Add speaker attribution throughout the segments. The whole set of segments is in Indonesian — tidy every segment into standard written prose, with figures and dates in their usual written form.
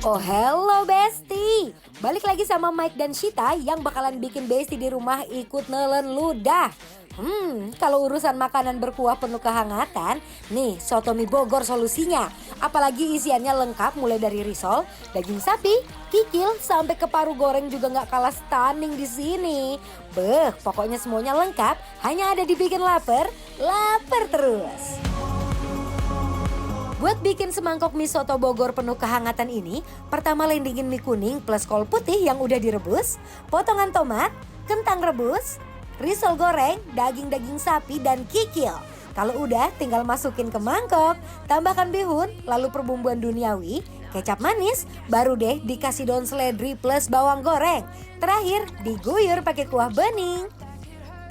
Speaker 1: Oh hello Besti, balik lagi sama Mike dan Shita yang bakalan bikin Besti di rumah ikut nelen ludah. Kalau urusan makanan berkuah penuh kehangatan, nih soto mie Bogor solusinya. Apalagi isiannya lengkap mulai dari risol, daging sapi, kikil sampai ke paru goreng juga nggak kalah stunning di sini. Beh, pokoknya semuanya lengkap, hanya ada di Bikin Lapar, lapar terus. Buat bikin semangkok mie soto Bogor penuh kehangatan ini, pertama landingin mie kuning plus kol putih yang udah direbus, potongan tomat, kentang rebus, risol goreng, daging-daging sapi, dan kikil. Kalau udah tinggal masukin ke mangkok, tambahkan bihun, lalu perbumbuan duniawi, kecap manis, baru deh dikasih daun seledri plus bawang goreng. Terakhir diguyur pakai kuah bening.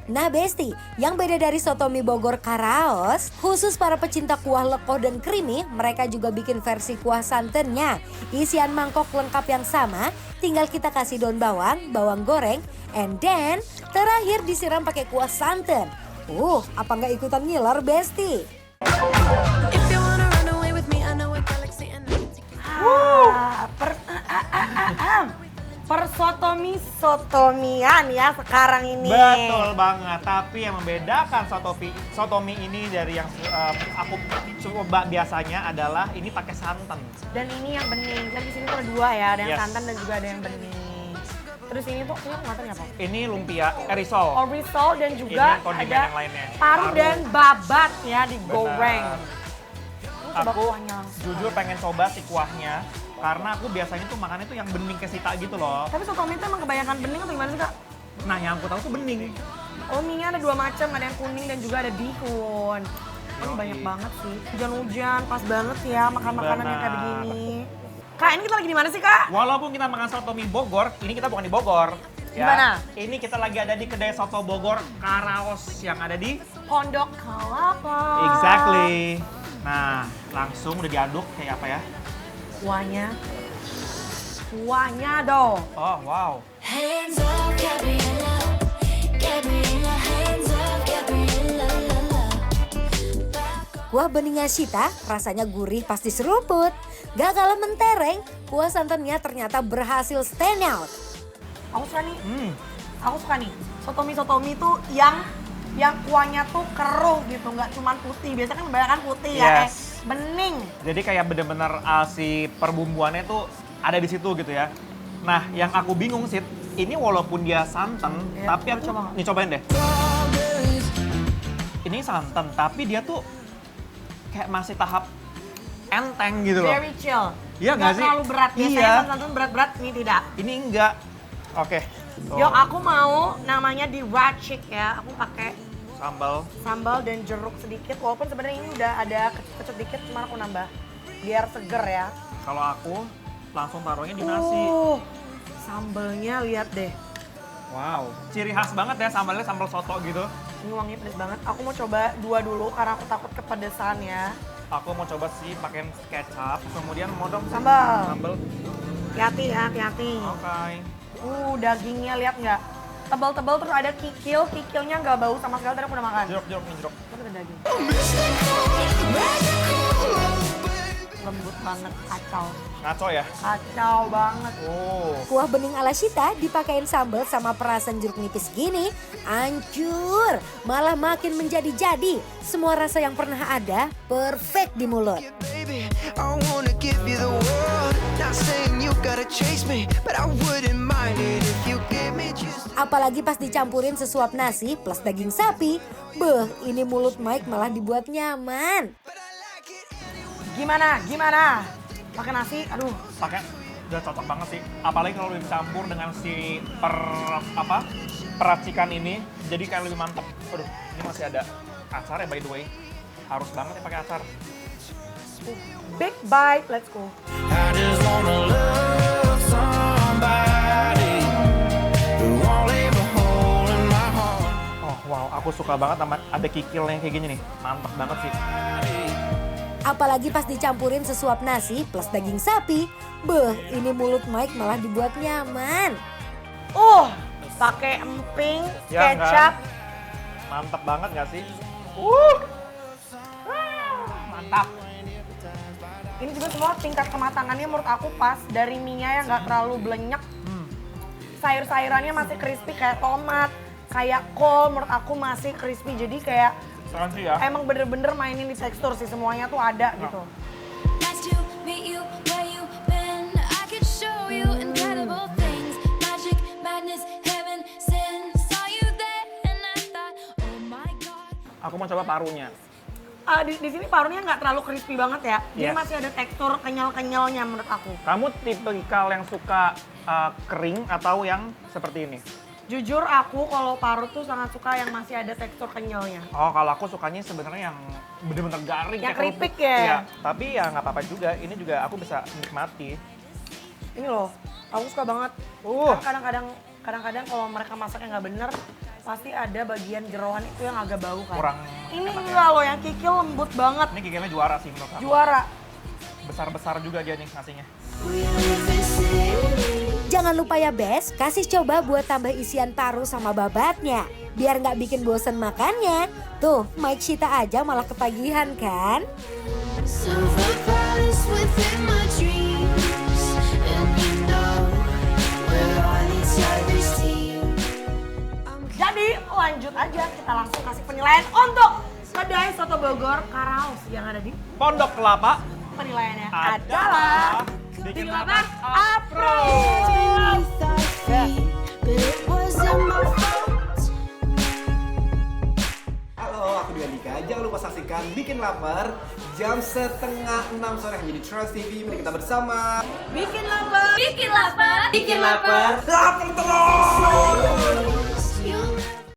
Speaker 1: Nah Besti, yang beda dari soto mie Bogor Karaos, khusus para pecinta kuah lekoh dan creamy, mereka juga bikin versi kuah santannya. Isian mangkok lengkap yang sama, tinggal kita kasih daun bawang, bawang goreng, and then terakhir disiram pakai kuah santan. Apa nggak ikutan ngiler Besti?
Speaker 2: Persotomian ya sekarang ini.
Speaker 3: Betul banget, tapi yang membedakan soto mie ini dari yang aku coba biasanya adalah ini pakai santan.
Speaker 2: Dan ini yang bening. Kan di sini tuh ada dua ya, ada yang
Speaker 3: Yes.
Speaker 2: santan dan juga ada yang bening. Terus ini tuh aku nggak tahu ini apa.
Speaker 3: Ini lumpia, risol.
Speaker 2: Oh, risol dan juga
Speaker 3: Ini kondimen
Speaker 2: ada
Speaker 3: yang lainnya.
Speaker 2: paru dan babat ya digoreng.
Speaker 3: Benar.
Speaker 2: Coba
Speaker 3: Aku
Speaker 2: kuahnya langsung.
Speaker 3: jujur pengen coba si kuahnya, karena aku biasanya tuh makannya tuh yang bening kayak Sita gitu loh.
Speaker 2: Tapi soto mie itu emang kebanyakan bening atau gimana sih Kak?
Speaker 3: Nah yang aku tahu tuh bening.
Speaker 2: Oh, mie-nya ada dua macam, ada yang kuning dan juga ada bihun. Ini
Speaker 3: Yoi.
Speaker 2: banyak banget sih. Hujan-hujan, pas banget ya makan makanan yang kayak
Speaker 3: Benar.
Speaker 2: begini. Kak, ini kita lagi di mana sih Kak?
Speaker 3: Walaupun kita makan soto mie Bogor, ini kita bukan di Bogor.
Speaker 2: Di mana?
Speaker 3: Ini kita lagi ada di kedai soto Bogor Karaos yang ada di
Speaker 2: Pondok Kelapa.
Speaker 3: Exactly. Nah, langsung udah diaduk kayak apa ya?
Speaker 2: Kuahnya dong.
Speaker 3: Oh, wow.
Speaker 4: Hands up, Gabriella. Gabriella, hands up, Gabriella. La, la.
Speaker 1: Kuah beningnya Shita rasanya gurih pas diseruput. Gak kalah mentereng, kuah santannya ternyata berhasil stand out.
Speaker 2: Aku suka nih. Aku suka nih. Sotomi tuh yang kuahnya tuh keruh gitu, nggak cuma putih. Biasanya kan kebanyakan putih ya,
Speaker 3: Yes.
Speaker 2: bening.
Speaker 3: Jadi kayak bener-bener si perbumbuannya tuh ada di situ gitu ya. Nah, yang aku bingung sih, ini walaupun dia santan,
Speaker 2: Ya,
Speaker 3: tapi aku
Speaker 2: coba.
Speaker 3: nih cobain deh. Ini santan, tapi dia tuh kayak masih tahap enteng gitu loh.
Speaker 2: Very chill.
Speaker 3: Iya nggak sih?
Speaker 2: terlalu berat. Biasanya
Speaker 3: Iya.
Speaker 2: santan berat-berat, ini tidak.
Speaker 3: Ini enggak. Oke. Tuh,
Speaker 2: Yo, aku mau namanya diracik ya. Aku pakai
Speaker 3: sambal.
Speaker 2: sambal dan jeruk sedikit. Walaupun sebenarnya ini udah ada kecut dikit, cuma aku nambah biar seger ya.
Speaker 3: Kalau aku langsung taruhnya di nasi.
Speaker 2: Sambalnya lihat deh.
Speaker 3: Wow. Ciri khas banget ya sambalnya, sambal soto gitu.
Speaker 2: Ini wanginya pedas banget. Aku mau coba dua dulu karena aku takut kepedesan ya.
Speaker 3: Aku mau coba sih pakai kecap, kemudian mau dong
Speaker 2: Sambal.
Speaker 3: Sambal.
Speaker 2: Hati-hati ya, hati-hati.
Speaker 3: Oke.
Speaker 2: Dagingnya lihat nggak? Tebal-tebal terus ada kikilnya nggak bau sama sekali, tadi aku udah makan.
Speaker 3: Jeruk nih jeruk.
Speaker 2: Tapi ada daging. Lembut banget, kacau.
Speaker 3: Ngaco ya?
Speaker 2: Kacau banget.
Speaker 3: Oh.
Speaker 1: Kuah bening ala Shita dipakein sambal sama perasan jeruk nipis gini, hancur. Malah makin menjadi-jadi. Semua rasa yang pernah ada, perfect di mulut.
Speaker 5: Baby, I wanna give you the world. Not saying you gotta chase me, but I wouldn't mind it if you give me just.
Speaker 1: Apalagi pas dicampurin sesuap nasi plus daging sapi. Beh, ini mulut Mike malah dibuat nyaman.
Speaker 2: Gimana? Pakai nasi, aduh.
Speaker 3: Pakai udah cocok banget sih. Apalagi kalau dicampur dengan si peracikan ini, jadi kayak lebih mantep. Aduh, ini masih ada acar ya by the way. Harus banget ya pakai acar.
Speaker 2: Big bite, let's go.
Speaker 5: I just wanna love somebody who won't leave a hole in my heart.
Speaker 3: Oh wow, aku suka banget sama ada kikilnya kayak gini nih. Mantep banget sih.
Speaker 1: Apalagi pas dicampurin sesuap nasi plus daging sapi. Beh, ini mulut Mike malah dibuat nyaman.
Speaker 2: Pakai emping,
Speaker 3: Ya,
Speaker 2: kecap.
Speaker 3: Mantep banget gak sih? Mantap.
Speaker 2: Ini juga semua tingkat kematangannya menurut aku pas. Dari mie-nya yang nggak terlalu belenyek. Sayur-sayurannya masih crispy kayak tomat, kayak kol menurut aku masih crispy. Jadi kayak
Speaker 3: Crunchy ya.
Speaker 2: emang bener-bener mainin di tekstur sih, semuanya tuh ada gitu.
Speaker 4: Nice to meet you where you been. I could show you incredible things. Magic, madness, heaven, sin. Saw you there and I thought, oh my god.
Speaker 3: Aku mau coba parunya.
Speaker 2: Di sini parunya nggak terlalu crispy banget ya. Jadi
Speaker 3: Yes.
Speaker 2: masih ada tekstur kenyal-kenyalnya menurut aku.
Speaker 3: Kamu tipikal yang suka kering atau yang seperti ini?
Speaker 2: Jujur aku kalau paru tuh sangat suka yang masih ada tekstur kenyalnya.
Speaker 3: Oh, kalau aku sukanya sebenarnya yang bener-bener garing.
Speaker 2: Yang
Speaker 3: kayak
Speaker 2: keripik
Speaker 3: kerupuk.
Speaker 2: ya?
Speaker 3: Iya, tapi ya nggak apa-apa juga. Ini juga aku bisa nikmati.
Speaker 2: Ini loh, aku suka banget. Kan kadang-kadang kalau mereka masaknya nggak bener, pasti ada bagian jeroan itu yang agak bau kan.
Speaker 3: Kurang
Speaker 2: Ini
Speaker 3: enak ya.
Speaker 2: enggak loh, yang kikil lembut banget.
Speaker 3: Ini kikilnya juara sih menurut aku.
Speaker 2: Juara.
Speaker 3: Besar-besar juga dia nih nasinya.
Speaker 1: Jangan lupa ya Bes, kasih coba buat tambah isian paru sama babatnya. Biar nggak bikin bosen makannya. Tuh, Mike Shita aja malah ketagihan kan?
Speaker 4: Silver palace within my dreams. And you know where all these tigers team.
Speaker 2: Jadi lanjut aja, kita langsung kasih penilaian untuk kedai soto Bogor Karaos yang ada di
Speaker 3: Pondok Kelapa
Speaker 2: penilaiannya
Speaker 3: adalah
Speaker 2: Bikin Lapar Apro.
Speaker 4: But it wasn't my fault.
Speaker 6: Halo, aku Dwi Andika. Jangan lupa saksikan Bikin Lapar jam 5:30 sore hanya di Trans TV. Mari kita bersama.
Speaker 2: Bikin lapar.
Speaker 4: Bikin lapar.
Speaker 6: Lapar terus!